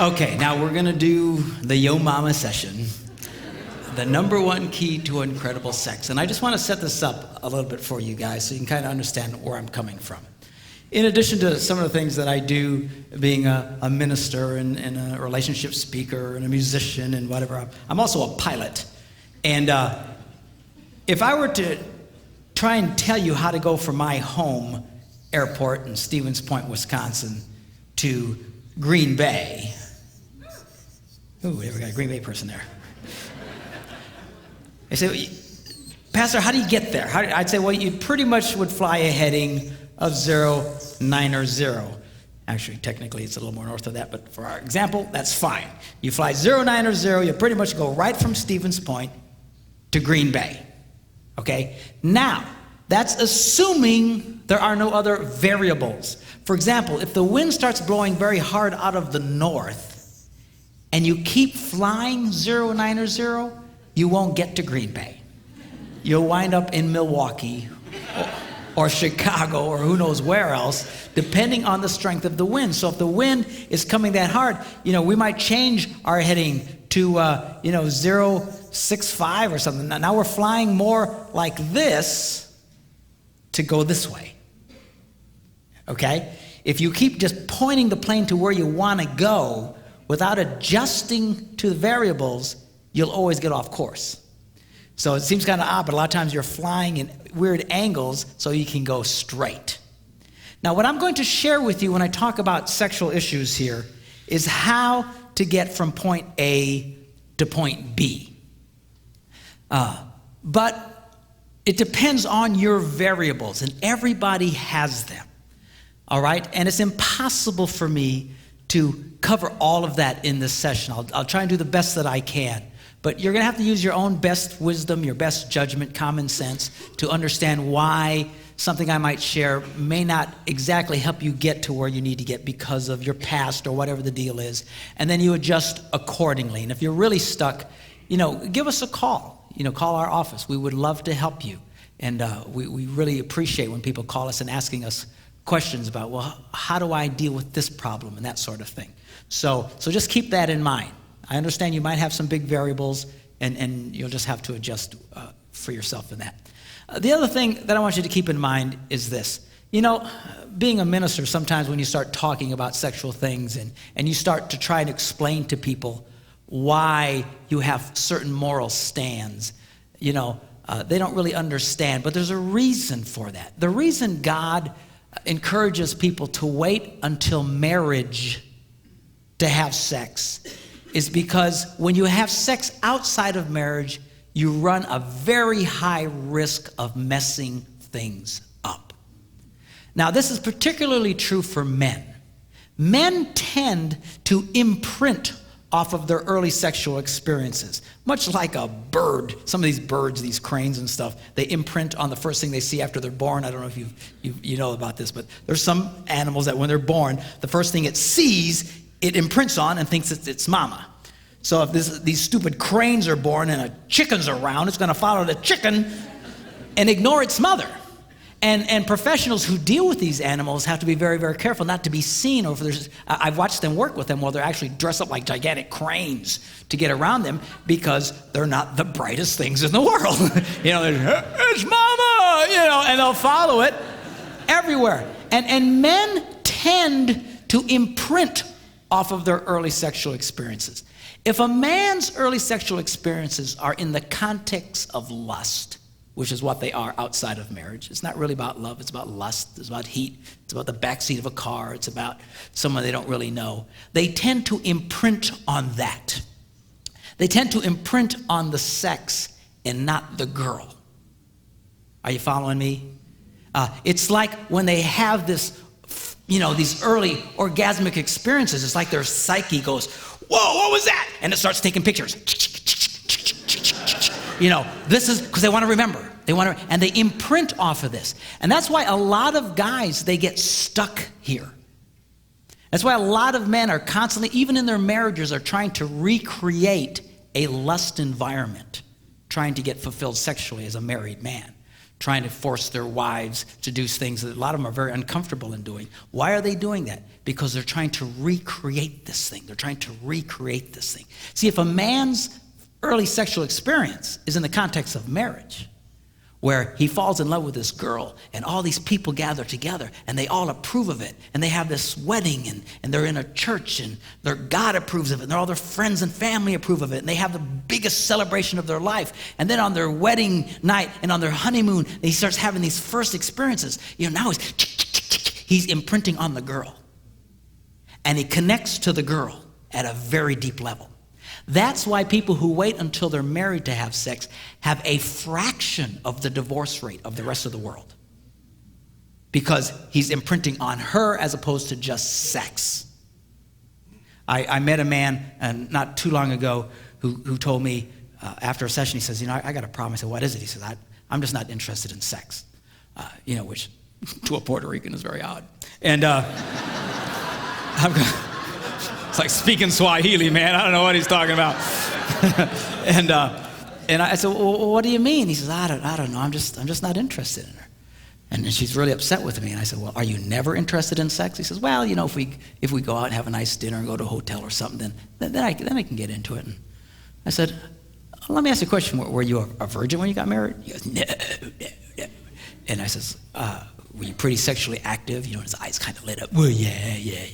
Okay, now we're gonna do the Yo Mama session. The number one key to incredible sex. And I just wanna set this up a little bit for you guys so you can kind of understand where I'm coming from. In addition to some of the things that I do, being a minister and a relationship speaker and a musician and whatever, I'm also a pilot. And if I were to try and tell you how to go from my home airport in Stevens Point, Wisconsin to Green Bay. Ooh, we got a Green Bay person there. They say, Pastor, how do you get there? I'd say, well, you pretty much would fly a heading of 090. Actually, technically, it's a little more north of that, but for our example, that's fine. You fly 090, you pretty much go right from Stevens Point to Green Bay, okay? Now, that's assuming there are no other variables. For example, if the wind starts blowing very hard out of the north and you keep flying 090, you won't get to Green Bay. You'll wind up in Milwaukee or Chicago or who knows where else, depending on the strength of the wind. So if the wind is coming that hard, we might change our heading to 065 or something. Now we're flying more like this to go this way. Okay? If you keep just pointing the plane to where you want to go without adjusting to the variables, you'll always get off course. So it seems kind of odd, but a lot of times you're flying in weird angles so you can go straight. Now, what I'm going to share with you when I talk about sexual issues here is how to get from point A to point B. But it depends on your variables, and everybody has them. All right? And it's impossible for me to cover all of that in this session. I'll try and do the best that I can. But you're going to have to use your own best wisdom, your best judgment, common sense to understand why something I might share may not exactly help you get to where you need to get because of your past or whatever the deal is. And then you adjust accordingly. And if you're really stuck, give us a call. Call our office. We would love to help you. And we really appreciate when people call us and asking us questions about, well, how do I deal with this problem and that sort of thing. So just keep that in mind. I understand you might have some big variables, and you'll just have to adjust for yourself in that. The other thing that I want you to keep in mind is this. Being a minister, sometimes when you start talking about sexual things and you start to try and explain to people why you have certain moral stands, they don't really understand, but there's a reason for that. The reason God encourages people to wait until marriage to have sex is because when you have sex outside of marriage, you run a very high risk of messing things up. Now, this is particularly true for men. Men tend to imprint off of their early sexual experiences, much like a bird. Some of these birds, these cranes and stuff, they imprint on the first thing they see after they're born. I don't know if you know about this, but there's some animals that when they're born, the first thing it sees, it imprints on and thinks it's mama. So if these stupid cranes are born and a chicken's around, it's going to follow the chicken and ignore its mother. And professionals who deal with these animals have to be very, very careful not to be seen. Or if I've watched them work with them while they're actually dressed up like gigantic cranes to get around them because they're not the brightest things in the world. It's mama, and they'll follow it everywhere. And men tend to imprint off of their early sexual experiences. If a man's early sexual experiences are in the context of lust, which is what they are outside of marriage. It's not really about love, it's about lust, it's about heat, it's about the backseat of a car, it's about someone they don't really know. They tend to imprint on that. They tend to imprint on the sex and not the girl. Are you following me? It's like when they have this, these early orgasmic experiences, it's like their psyche goes, whoa, what was that? And it starts taking pictures. This is because they want to remember. And they imprint off of this. And that's why a lot of guys, they get stuck here. That's why a lot of men are constantly, even in their marriages, are trying to recreate a lust environment, trying to get fulfilled sexually as a married man, trying to force their wives to do things that a lot of them are very uncomfortable in doing. Why are they doing that? Because they're trying to recreate this thing. They're trying to recreate this thing. See, if a man's early sexual experience is in the context of marriage, where he falls in love with this girl and all these people gather together and they all approve of it and they have this wedding and they're in a church and their God approves of it and all their friends and family approve of it and they have the biggest celebration of their life, and then on their wedding night and on their honeymoon he starts having these first experiences. Now he's imprinting on the girl and he connects to the girl at a very deep level. That's why people who wait until they're married to have sex have a fraction of the divorce rate of the rest of the world, because he's imprinting on her as opposed to just sex. I met a man not too long ago who told me after a session, he says, I got a problem. I said, what is it? He says, I'm just not interested in sex, which to a Puerto Rican is very odd. And it's like speaking Swahili, man. I don't know what he's talking about. and I said, well, what do you mean? He says, I don't know. I'm just not interested in her. And then she's really upset with me. And I said, well, are you never interested in sex? He says, well, if we go out and have a nice dinner and go to a hotel or something, then I can get into it. And I said, let me ask you a question. Were you a virgin when you got married? He goes, no. And I says, were you pretty sexually active? His eyes kind of lit up. Well, yeah.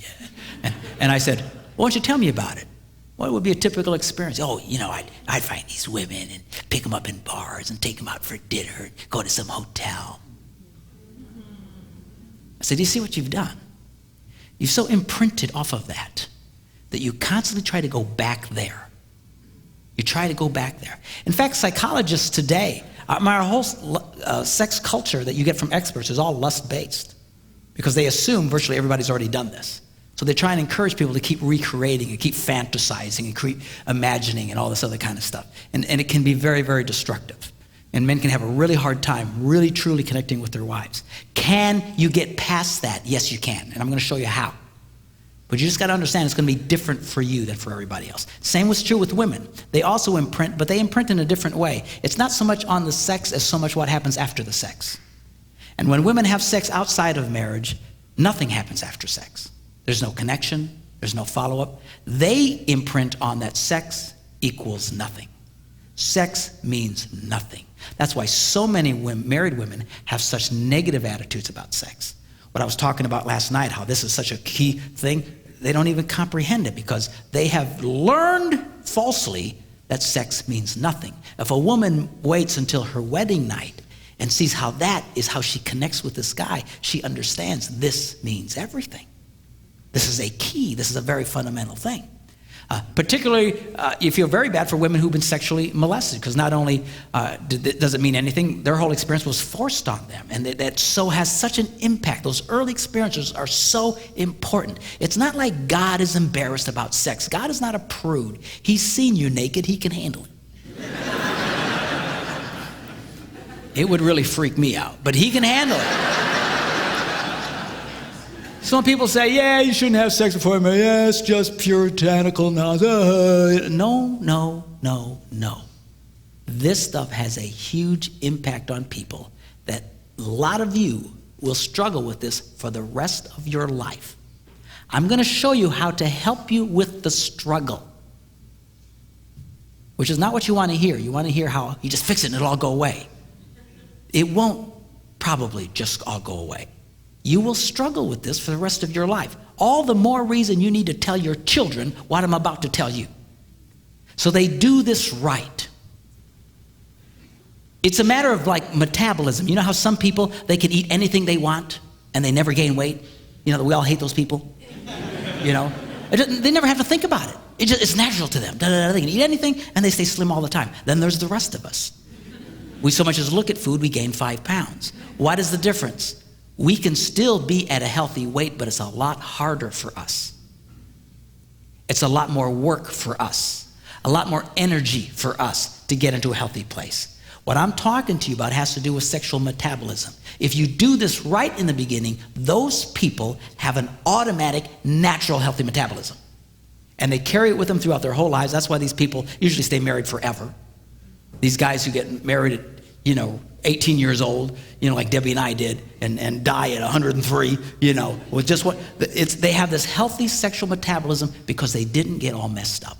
And I said, why don't you tell me about it? What would be a typical experience? I'd find these women and pick them up in bars and take them out for dinner and go to some hotel. I said, do you see what you've done? You've so imprinted off of that you constantly try to go back there. You try to go back there. In fact, psychologists today, our whole sex culture that you get from experts is all lust-based, because they assume virtually everybody's already done this. So they try and encourage people to keep recreating and keep fantasizing and keep imagining and all this other kind of stuff. And it can be very, very destructive. And men can have a really hard time really truly connecting with their wives. Can you get past that? Yes, you can. And I'm going to show you how. But you just got to understand it's going to be different for you than for everybody else. Same was true with women. They also imprint, but they imprint in a different way. It's not so much on the sex as so much what happens after the sex. And when women have sex outside of marriage, nothing happens after sex. There's no connection. There's no follow-up. They imprint on that sex equals nothing. Sex means nothing. That's why so many married women have such negative attitudes about sex. What I was talking about last night, how this is such a key thing, they don't even comprehend it because they have learned falsely that sex means nothing. If a woman waits until her wedding night and sees how that is how she connects with this guy, she understands this means everything. This is a key. This is a very fundamental thing. Particularly, you feel very bad for women who've been sexually molested, because not only does it mean anything, their whole experience was forced on them, and that so has such an impact. Those early experiences are so important. It's not like God is embarrassed about sex. God is not a prude. He's seen you naked. He can handle it. It would really freak me out, but he can handle it. Some people say, yeah, you shouldn't have sex before marriage. Yeah, it's just puritanical nonsense. No. This stuff has a huge impact on people that a lot of you will struggle with this for the rest of your life. I'm going to show you how to help you with the struggle, which is not what you want to hear. You want to hear how you just fix it and it'll all go away. It won't probably just all go away. You will struggle with this for the rest of your life. All the more reason you need to tell your children what I'm about to tell you, so they do this right. It's a matter of like metabolism. You know how some people, they can eat anything they want and they never gain weight? We all hate those people. They never have to think about it. It's natural to them. They can eat anything and they stay slim all the time. Then there's the rest of us. We so much as look at food, we gain 5 pounds. What is the difference? We can still be at a healthy weight, but it's a lot harder for us. It's a lot more work for us, a lot more energy for us to get into a healthy place. What I'm talking to you about has to do with sexual metabolism. If you do this right in the beginning, those people have an automatic, natural, healthy metabolism. And they carry it with them throughout their whole lives. That's why these people usually stay married forever. These guys who get married at 18 years old, like Debbie and I did, and die at 103, with just what, they have this healthy sexual metabolism because they didn't get all messed up.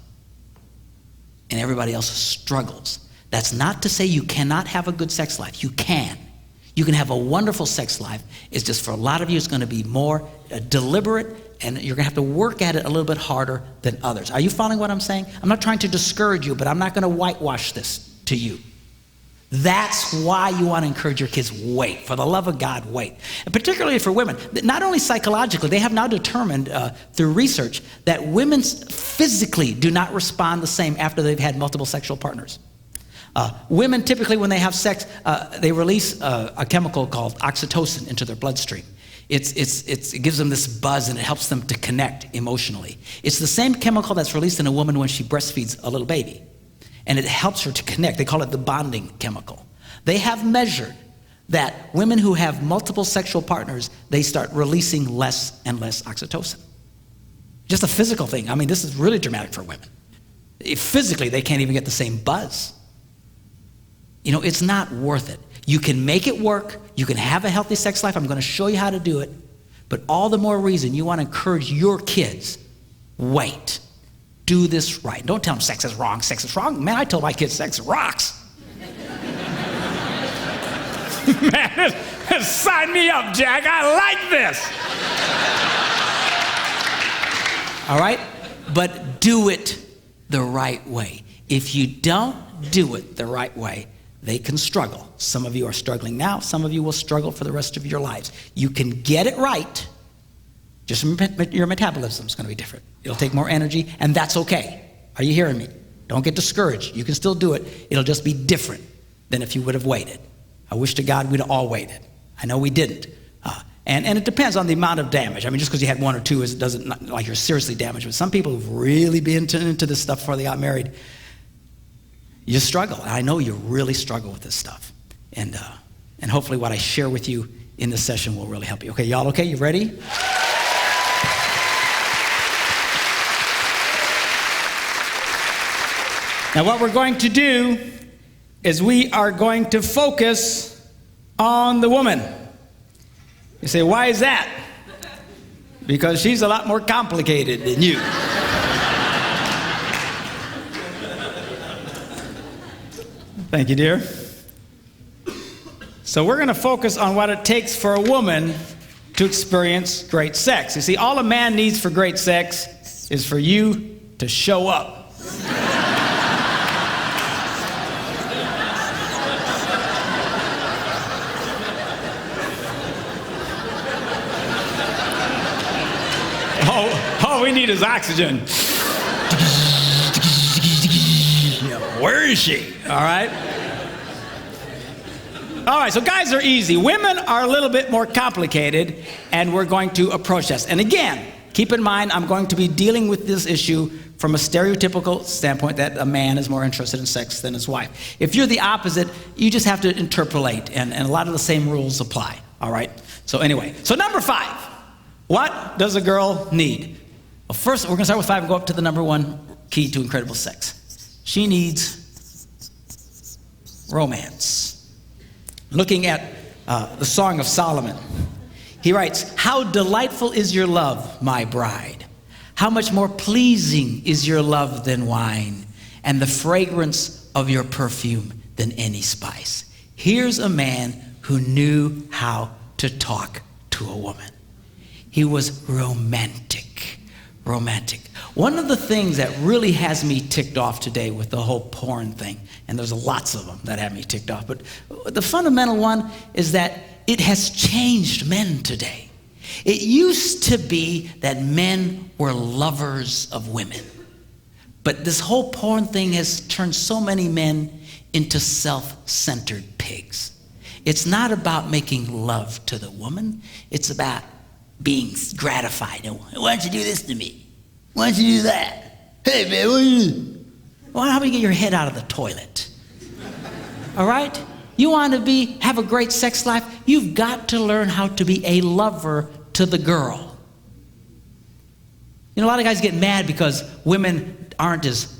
And everybody else struggles. That's not to say you cannot have a good sex life. You can. You can have a wonderful sex life. It's just for a lot of you, it's going to be more deliberate, and you're going to have to work at it a little bit harder than others. Are you following what I'm saying? I'm not trying to discourage you, but I'm not going to whitewash this to you. That's why you want to encourage your kids, wait. For the love of God, wait. And particularly for women, not only psychologically, they have now determined through research that women physically do not respond the same after they've had multiple sexual partners. Women typically, when they have sex, they release a chemical called oxytocin into their bloodstream. It gives them this buzz and it helps them to connect emotionally. It's the same chemical that's released in a woman when she breastfeeds a little baby. And it helps her to connect. They call it the bonding chemical. They have measured that women who have multiple sexual partners, they start releasing less and less oxytocin. Just a physical thing. I mean, this is really dramatic for women. Physically, they can't even get the same buzz. It's not worth it. You can make it work. You can have a healthy sex life. I'm going to show you how to do it. But all the more reason you want to encourage your kids, wait. Do this right. Don't tell them sex is wrong. Sex is wrong. Man, I told my kids sex rocks. Man, sign me up, Jack. I like this. All right? But do it the right way. If you don't do it the right way, they can struggle. Some of you are struggling now. Some of you will struggle for the rest of your lives. You can get it right. Just your metabolism is going to be different. It'll take more energy, and that's okay. Are you hearing me? Don't get discouraged. You can still do it. It'll just be different than if you would have waited. I wish to God we'd all waited. I know we didn't. And it depends on the amount of damage. I mean, just because you had one or two, it doesn't like you're seriously damaged. But some people who've really been into this stuff before they got married, you struggle. I know you really struggle with this stuff. And hopefully what I share with you in this session will really help you. Okay, y'all okay? You ready? Now what we're going to do is we are going to focus on the woman. You say, why is that? Because she's a lot more complicated than you. Thank you, dear. So we're going to focus on what it takes for a woman to experience great sex. You see, all a man needs for great sex is for you to show up. All we need is oxygen. Where is she? All right. All right, so guys are easy. Women are a little bit more complicated, and we're going to approach this. And again, keep in mind, I'm going to be dealing with this issue from a stereotypical standpoint that a man is more interested in sex than his wife. If you're the opposite, you just have to interpolate, and a lot of the same rules apply. All right? So anyway, so number 5. What does a girl need? Well, first, we're going to start with 5 and go up to the number 1 key to incredible sex. She needs romance. Looking at the Song of Solomon, he writes, "How delightful is your love, my bride. How much more pleasing is your love than wine, and the fragrance of your perfume than any spice." Here's a man who knew how to talk to a woman. He was romantic. One of the things that really has me ticked off today with the whole porn thing, and there's lots of them that have me ticked off, but the fundamental one is that it has changed men today. It used to be that men were lovers of women, but this whole porn thing has turned so many men into self-centered pigs. It's not about making love to the woman, it's about being gratified. Why don't you do this to me? Why don't you do that? Hey, man, what do you do? Well, how about you get your head out of the toilet? All right? You want to have a great sex life? You've got to learn how to be a lover to the girl. You know, a lot of guys get mad because women aren't as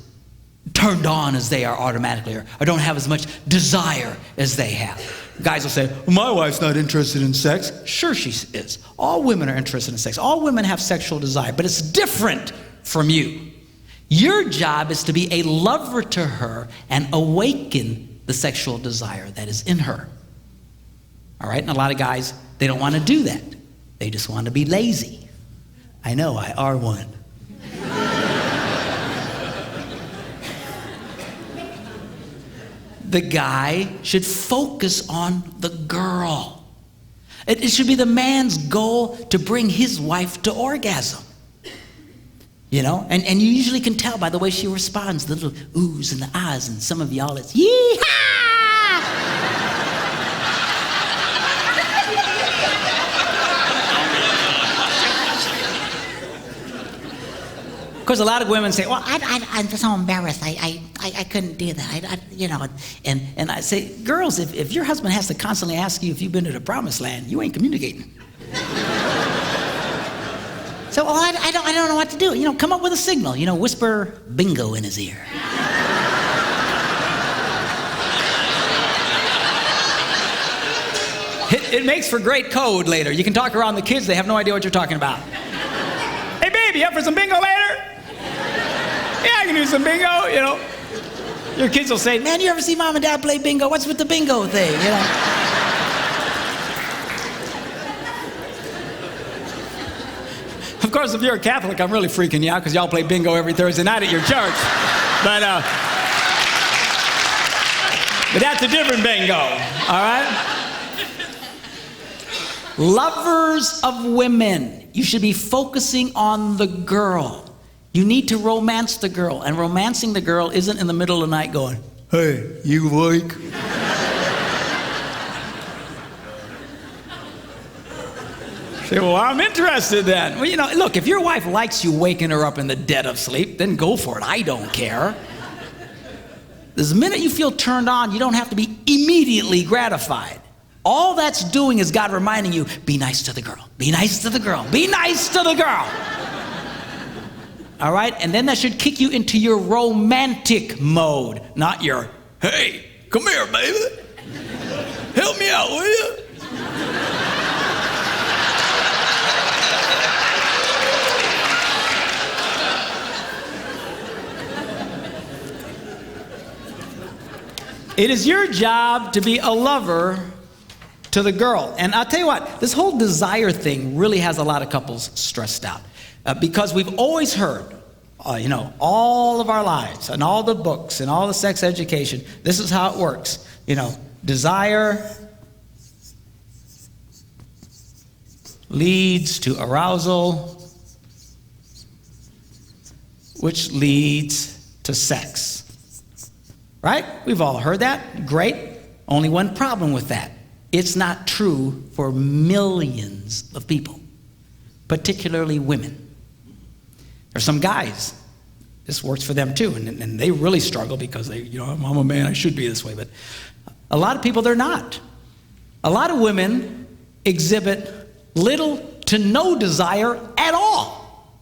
turned on as they are automatically, or don't have as much desire as they have. Guys will say, well, my wife's not interested in sex. Sure she is. All women are interested in sex. All women have sexual desire, but it's different from you. Your job is to be a lover to her and awaken the sexual desire that is in her. All right? And a lot of guys, they don't want to do that. They just want to be lazy. I know, I are one. The guy should focus on the girl. It should be the man's goal to bring his wife to orgasm. You know, and you usually can tell by the way she responds, the little oohs and the ahs, and some of y'all it's yee-haw! Of course, a lot of women say, well, I'm so embarrassed. I couldn't do that. And I say, girls, if your husband has to constantly ask you if you've been to the promised land, you ain't communicating. So, well, I don't know what to do. You know, come up with a signal. You know, whisper bingo in his ear. It makes for great code later. You can talk around the kids. They have no idea what you're talking about. Hey, baby, you up for some bingo later? Yeah, I can do some bingo, you know. Your kids will say, man, you ever see mom and dad play bingo? What's with the bingo thing, you know? Of course, if you're a Catholic, I'm really freaking you out because y'all play bingo every Thursday night at your church. But that's a different bingo, all right? Lovers of women, you should be focusing on the girl. You need to romance the girl, and romancing the girl isn't in the middle of the night going, hey, you awake? Say, well, I'm interested then. Well, you know, look, if your wife likes you waking her up in the dead of sleep, then go for it. I don't care. The minute you feel turned on, you don't have to be immediately gratified. All that's doing is God reminding you, be nice to the girl. Be nice to the girl. Be nice to the girl. All right? And then that should kick you into your romantic mode, not your, hey, come here, baby. Help me out, will you? It is your job to be a lover to the girl. And I'll tell you what, this whole desire thing really has a lot of couples stressed out. Because we've always heard, all of our lives and all the books and all the sex education, this is how it works. You know, desire leads to arousal, which leads to sex. Right? We've all heard that. Great. Only one problem with that. It's not true for millions of people, particularly women. There's some guys, this works for them too, and they really struggle because I'm a man, I should be this way, but a lot of people, they're not. A lot of women exhibit little to no desire at all.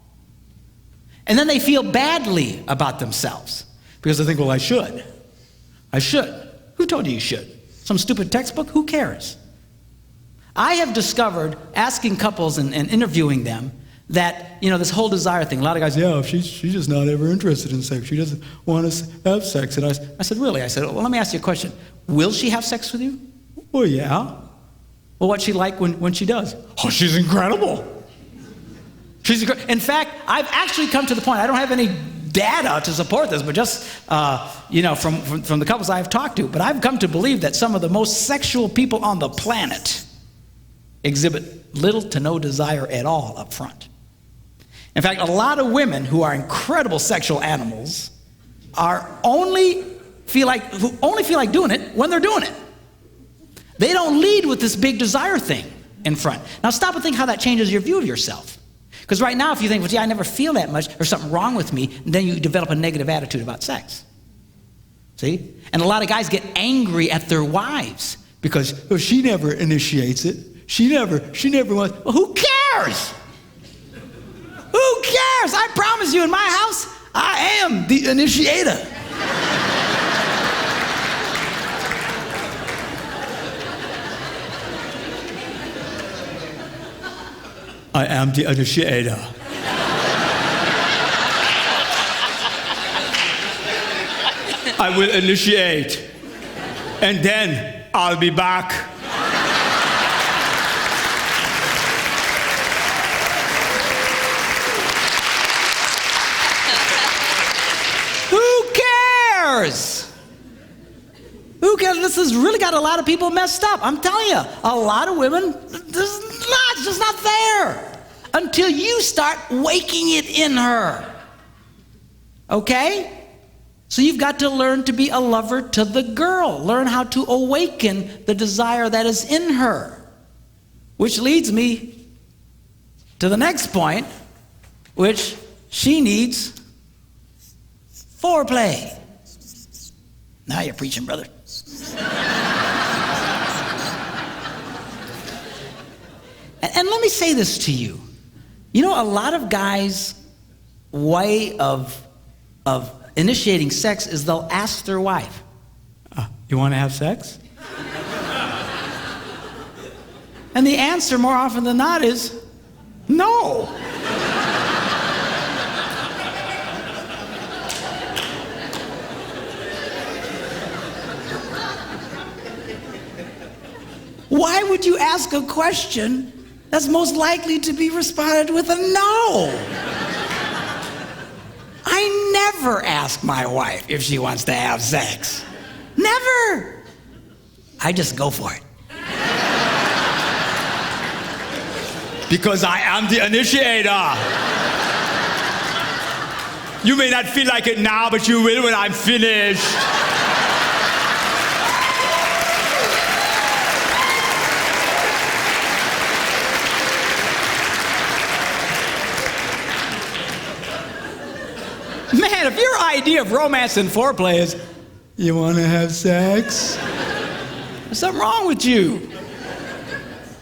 And then they feel badly about themselves because they think, well, I should. Who told you should? Some stupid textbook? Who cares? I have discovered, asking couples and interviewing them, that, this whole desire thing, a lot of guys, she's just not ever interested in sex. She doesn't want to have sex. And I said, really? I said, well, let me ask you a question. Will she have sex with you? Well, yeah. Well, what's she like when she does? Oh, she's incredible. In fact, I've actually come to the point, I don't have any data to support this, but just, from the couples I've talked to, but I've come to believe that some of the most sexual people on the planet exhibit little to no desire at all up front. In fact, a lot of women who are incredible sexual animals only feel like doing it when they're doing it. They don't lead with this big desire thing in front. Now stop and think how that changes your view of yourself. Because right now, if you think, well, gee, I never feel that much, there's something wrong with me, and then you develop a negative attitude about sex. See? And a lot of guys get angry at their wives because she never initiates it. She never wants. Well, who cares? Who cares? I promise you, in my house, I am the initiator. I am the initiator. I will initiate, and then I'll be back. Who cares? Who cares? This has really got a lot of people messed up. I'm telling you, a lot of women, it's just not there until you start waking it in her. Okay? So you've got to learn to be a lover to the girl. Learn how to awaken the desire that is in her. Which leads me to the next point, which she needs foreplay. Now you're preaching, brother. And let me say this to you. You know, a lot of guys' way of initiating sex is they'll ask their wife, you want to have sex? And the answer more often than not is no. Why would you ask a question that's most likely to be responded with a no? I never ask my wife if she wants to have sex. Never. I just go for it. Because I am the initiator. You may not feel like it now, but you will when I'm finished. Man, if your idea of romance and foreplay is, you want to have sex? There's something wrong with you.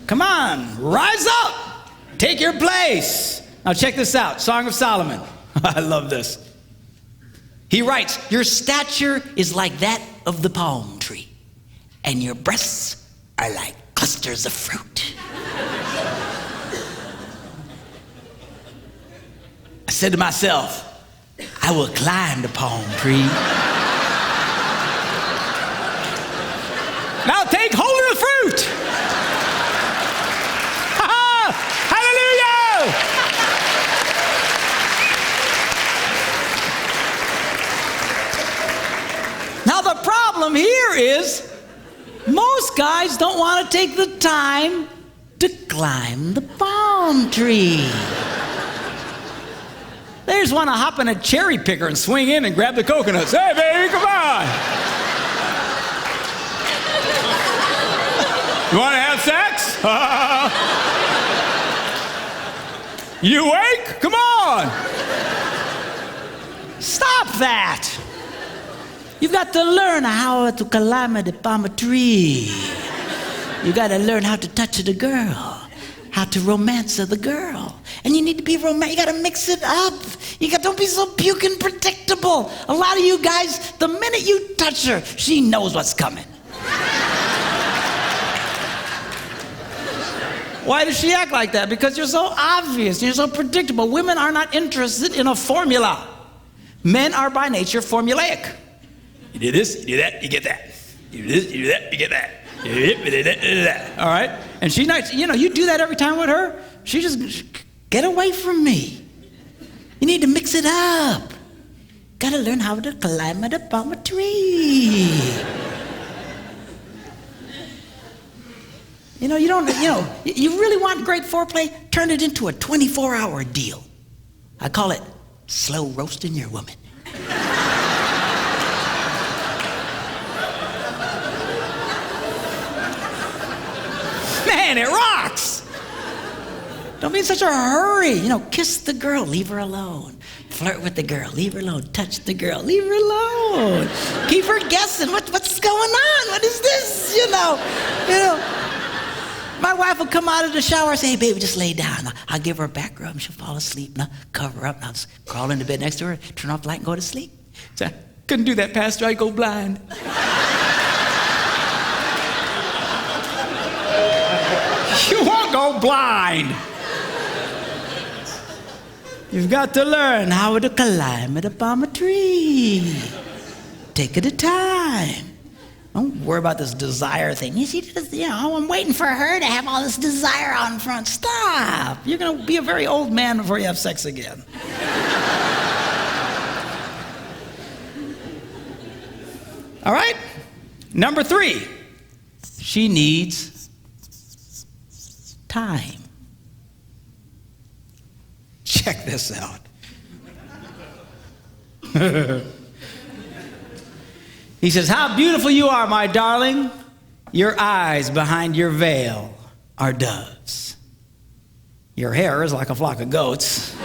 Come on, rise up. Take your place. Now check this out, Song of Solomon. I love this. He writes, your stature is like that of the palm tree, and your breasts are like clusters of fruit. I said to myself, I will climb the palm tree. Now take hold of the fruit. Hallelujah! Now the problem here is most guys don't want to take the time to climb the palm tree. They just want to hop in a cherry picker and swing in and grab the coconuts. Hey, baby, come on. You want to have sex? You awake? Come on. Stop that. You've got to learn how to climb the palm tree. You got to learn how to touch the girl, how to romance the girl. And you need to be romantic. You got to mix it up. Don't be so puking predictable. A lot of you guys, the minute you touch her, she knows what's coming. Why does she act like that? Because you're so obvious. You're so predictable. Women are not interested in a formula. Men are by nature formulaic. You do this, you do that, you get that. You do this, you do that, you get that. You do that. All right? And she's not, you do that every time with her. She just, get away from me. You need to mix it up. Got to learn how to climb the palm tree. You really want great foreplay? Turn it into a 24-hour deal. I call it slow roasting your woman. Man, it rocks. Don't be in such a hurry. Kiss the girl, leave her alone. Flirt with the girl, leave her alone. Touch the girl, leave her alone. Keep her guessing. What's going on? What is this? My wife will come out of the shower and say, hey, baby, just lay down. I'll give her a back rub and she'll fall asleep. Now cover her up. Now just crawl into bed next to her, turn off the light and go to sleep. So I couldn't do that, Pastor. I'd go blind. You won't go blind. You've got to learn how to climb it up on a tree. Take it a time. Don't worry about this desire thing. You see, I'm waiting for her to have all this desire out in front. Stop. You're going to be a very old man before you have sex again. All right? Number 3, she needs time. Check this out. He says, how beautiful you are, my darling. Your eyes behind your veil are doves. Your hair is like a flock of goats.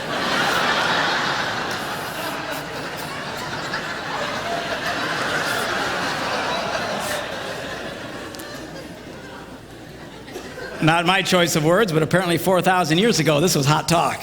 Not my choice of words, but apparently 4,000 years ago, this was hot talk.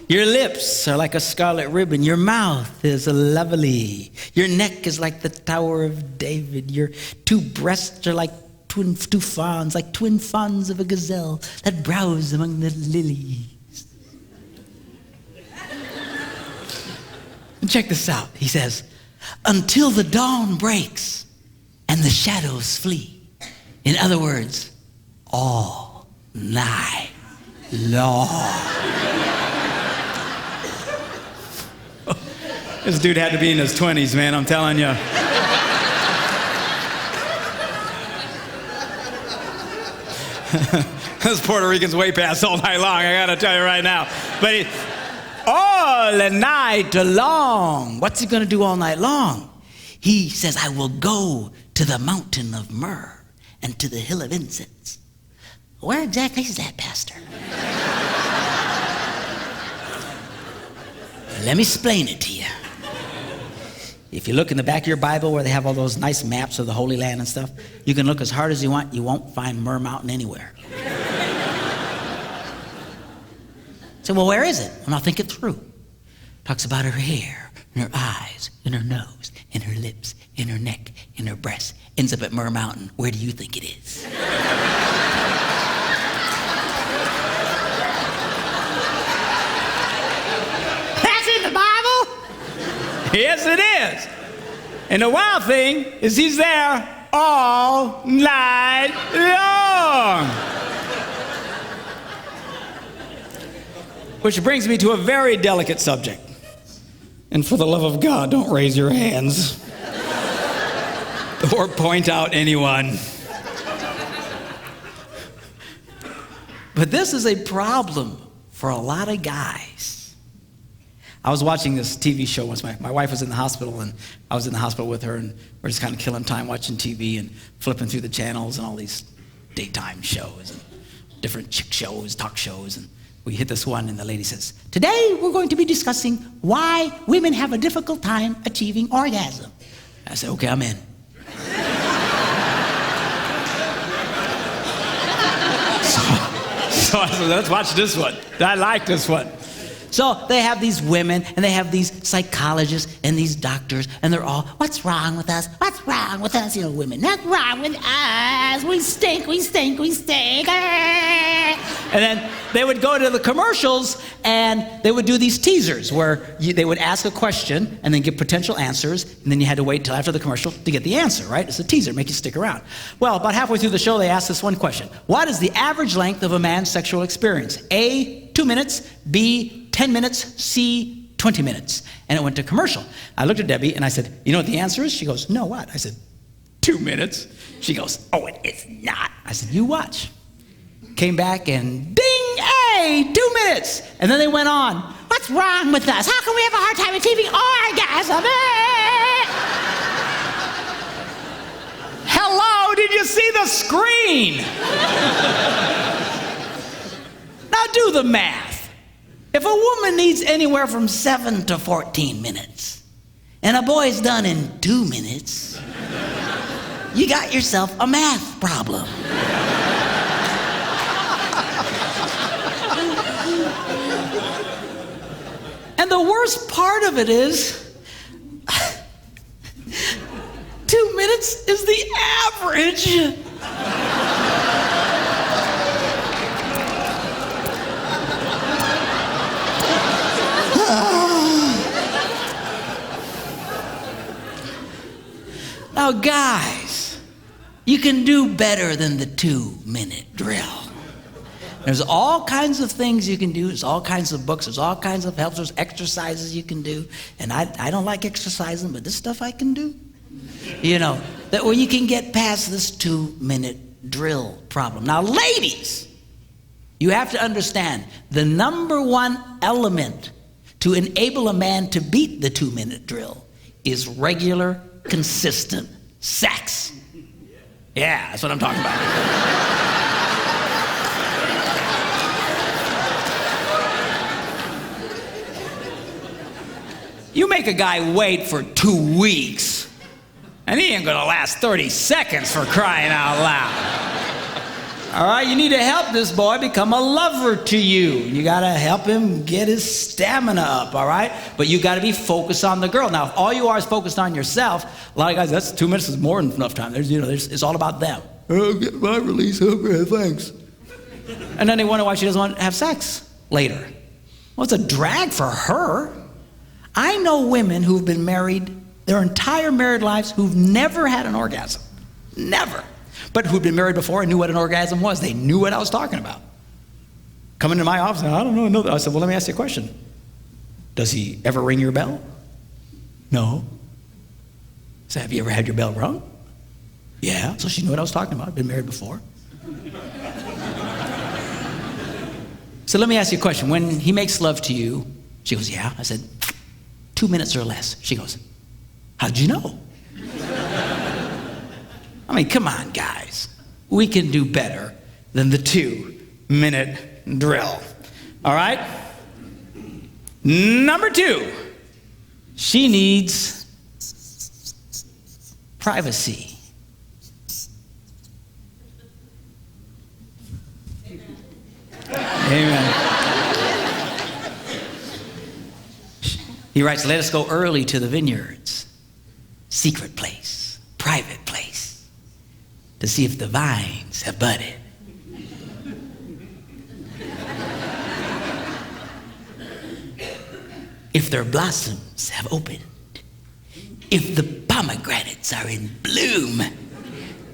Your lips are like a scarlet ribbon. Your mouth is lovely. Your neck is like the Tower of David. Your 2 breasts are like two fawns, like twin fawns of a gazelle that browse among the lilies. And check this out. He says, until the dawn breaks and the shadows flee. In other words, all night long. This dude had to be in his 20s, man, I'm telling you. This Puerto Rican's way past all night long, I gotta tell you right now. But all night long. What's he gonna do all night long? He says, I will go to the mountain of myrrh and to the hill of incense. Where exactly is that, Pastor? Let me explain it to you. If you look in the back of your Bible where they have all those nice maps of the Holy Land and stuff, you can look as hard as you want. You won't find Myrrh Mountain anywhere. So, well, where is it? Well, now think it through. Talks about her hair, and her eyes, and her nose, and her lips, and her neck, and her breasts. Ends up at Myrrh Mountain. Where do you think it is? That's in the Bible? Yes, it is. And the wild thing is he's there all night long. Which brings me to a very delicate subject. And for the love of God, don't raise your hands or point out anyone. But this is a problem for a lot of guys. I was watching this TV show once. My wife was in the hospital, and I was in the hospital with her, and we're just kind of killing time watching TV and flipping through the channels and all these daytime shows and different chick shows, talk shows. And we hit this one, and the lady says, today we're going to be discussing why women have a difficult time achieving orgasm. I said, okay, I'm in. So I said, let's watch this one. I like this one. So they have these women, and they have these psychologists and these doctors, and they're all, what's wrong with us? What's wrong with us? You know, women, what's wrong with us? We stink, we stink, we stink. And then they would go to the commercials, and they would do these teasers where they would ask a question and then give potential answers, and then you had to wait till after the commercial to get the answer, right? It's a teaser, make you stick around. Well, about halfway through the show, they asked this one question. What is the average length of a man's sexual experience? A, 2 minutes, B, 10 minutes, C, 20 minutes. And it went to commercial. I looked at Debbie and I said, you know what the answer is? She goes, no, what? I said, 2 minutes. She goes, oh, it is not. I said, you watch. Came back and ding, hey, 2 minutes. And then they went on. What's wrong with us? How can we have a hard time achieving orgasm? Hello, did you see the screen? Now do the math. If a woman needs anywhere from 7 to 14 minutes, and a boy's done in 2 minutes, you got yourself a math problem. And the worst part of it is, 2 minutes is the average. Now, guys, you can do better than the 2-minute drill. There's all kinds of things you can do. There's all kinds of books. There's all kinds of helps. There's exercises you can do. And I don't like exercising, but this stuff I can do. You know, that where you can get past this 2-minute drill problem. Now, ladies, you have to understand the number one element to enable a man to beat the 2-minute drill is regular, consistent sex. Yeah, that's what I'm talking about. You make a guy wait for 2 weeks, and he ain't gonna last 30 seconds for crying out loud. All right, you need to help this boy become a lover to you. You gotta help him get his stamina up, all right? But you gotta be focused on the girl. Now, if all you are is focused on yourself, a lot of guys, that's 2 minutes is more than enough time. It's all about them. Oh, get my release, okay, thanks. And then they wonder why she doesn't want to have sex later. Well, it's a drag for her. I know women who've been married their entire married lives who've never had an orgasm. Never. But who'd been married before and knew what an orgasm was. They knew what I was talking about. Come into my office, and I don't know. I said, well, let me ask you a question. Does he ever ring your bell? No. I said, have you ever had your bell rung? Yeah. So she knew what I was talking about. Been married before. So let me ask you a question. When he makes love to you, she goes, yeah. I said, 2 minutes or less. She goes, how'd you know? I mean, come on, guys. We can do better than the 2-minute drill. All right? Number 2, she needs privacy. Amen. He writes, let us go early to the vineyards, secret place, private place, to see if the vines have budded. If their blossoms have opened, if the pomegranates are in bloom.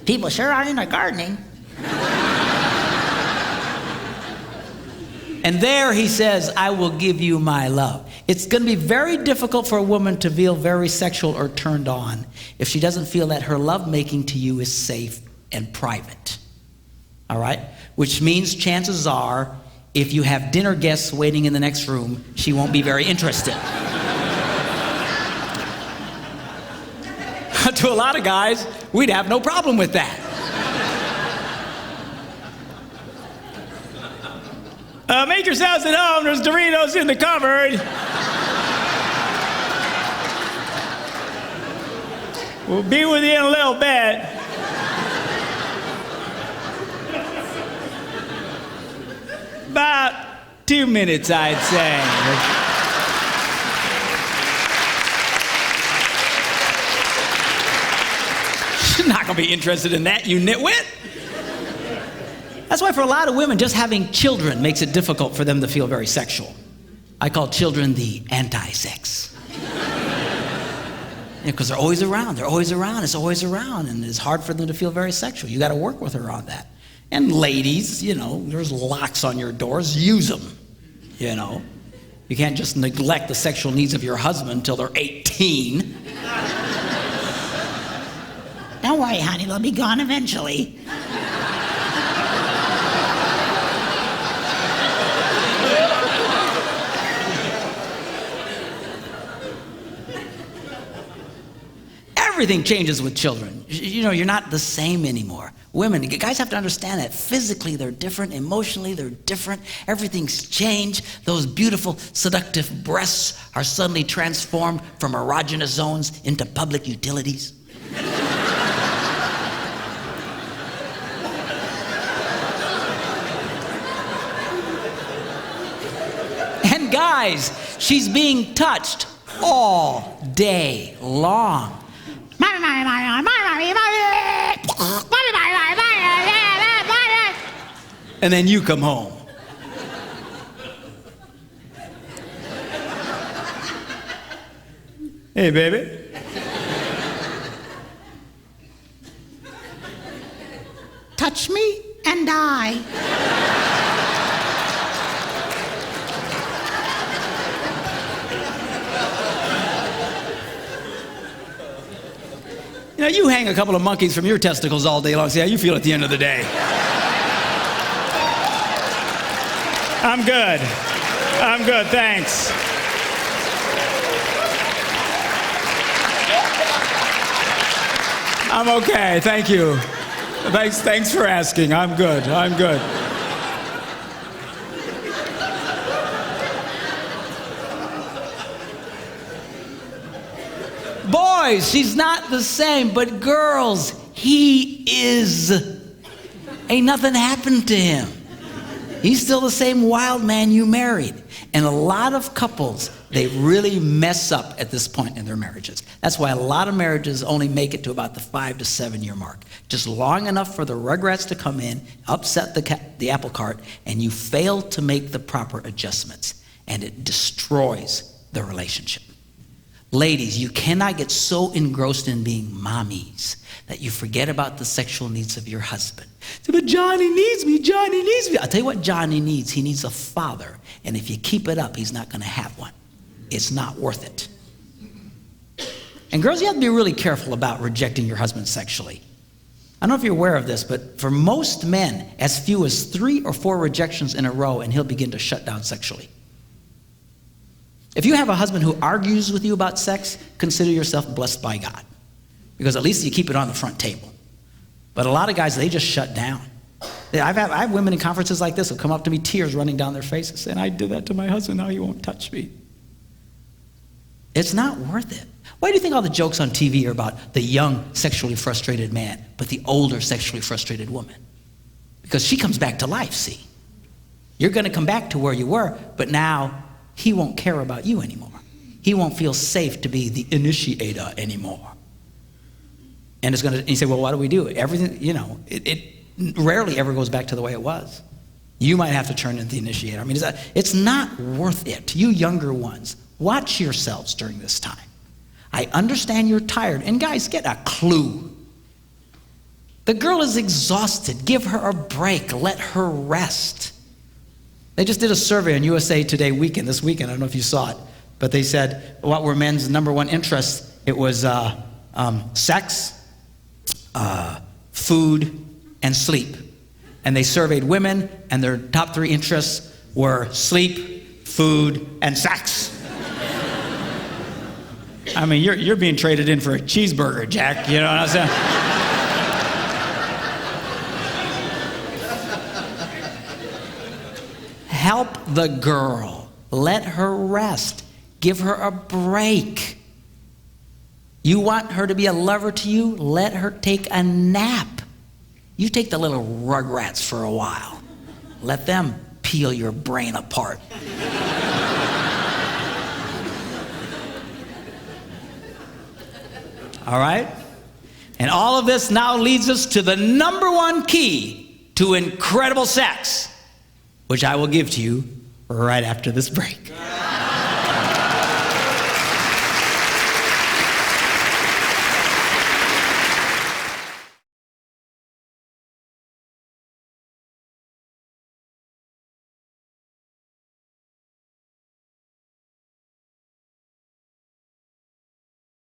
People sure are into gardening. And there he says, I will give you my love. It's going to be very difficult for a woman to feel very sexual or turned on if she doesn't feel that her lovemaking to you is safe and private. All right? Which means chances are, if you have dinner guests waiting in the next room, she won't be very interested. To a lot of guys, we'd have no problem with that. Make yourselves at home. There's Doritos in the cupboard. We'll be with you in a little bit. About 2 minutes, I'd say. She's not going to be interested in that, you nitwit. That's why for a lot of women, just having children makes it difficult for them to feel very sexual. I call children the anti-sex. Because they're always around, it's always around, and it's hard for them to feel very sexual. You got to work with her on that. And ladies, you know, there's locks on your doors, use them, you know. You can't just neglect the sexual needs of your husband until they're 18. Don't worry, honey, they'll be gone eventually. Everything changes with children. You know, you're not the same anymore. Women, guys have to understand that physically they're different, emotionally they're different. Everything's changed. Those beautiful, seductive breasts are suddenly transformed from erogenous zones into public utilities. And guys, she's being touched all day long. And then you come home. Hey, baby. guy. You know, you hang a couple of monkeys from your testicles all day long, see how you feel at the end of the day. I'm good. I'm good, thanks. I'm okay, thank you. Thanks for asking. I'm good. Boys, she's not the same, but girls, he is. Ain't nothing happened to him. He's still the same wild man you married. And a lot of couples, they really mess up at this point in their marriages. That's why a lot of marriages only make it to about the 5 to 7 year mark. Just long enough for the rugrats to come in, upset the apple cart, and you fail to make the proper adjustments. And it destroys the relationship. Ladies, you cannot get so engrossed in being mommies that you forget about the sexual needs of your husband. But Johnny needs me. I'll tell you what Johnny needs. He needs a father. And if you keep it up, he's not going to have one. It's not worth it. And girls, you have to be really careful about rejecting your husband sexually. I don't know if you're aware of this, but for most men, as few as 3 or 4 rejections in a row, and he'll begin to shut down sexually. If you have a husband who argues with you about sex, consider yourself blessed by God. Because at least you keep it on the front table. But a lot of guys, they just shut down. I have women in conferences like this who come up to me, tears running down their faces, saying, I did that to my husband, now he won't touch me. It's not worth it. Why do you think all the jokes on TV are about the young, sexually frustrated man, but the older, sexually frustrated woman? Because she comes back to life, see? You're going to come back to where you were, but now he won't care about you anymore. He won't feel safe to be the initiator anymore. And you say, well, what do we do? Everything, it rarely ever goes back to the way it was. You might have to turn into the initiator. I mean, it's not worth it. You younger ones, watch yourselves during this time. I understand you're tired. And guys, get a clue. The girl is exhausted. Give her a break. Let her rest. They just did a survey on USA Today this weekend. I don't know if you saw it. But they said, what were men's number one interests? It was sex, food, and sleep. And they surveyed women, and their top 3 interests were sleep, food, and sex. I mean, you're being traded in for a cheeseburger, Jack. You know what I'm saying? Help the girl. Let her rest. Give her a break. You want her to be a lover to you? Let her take a nap. You take the little rugrats for a while. Let them peel your brain apart. All right? And all of this now leads us to the number 1 key to incredible sex, which I will give to you right after this break.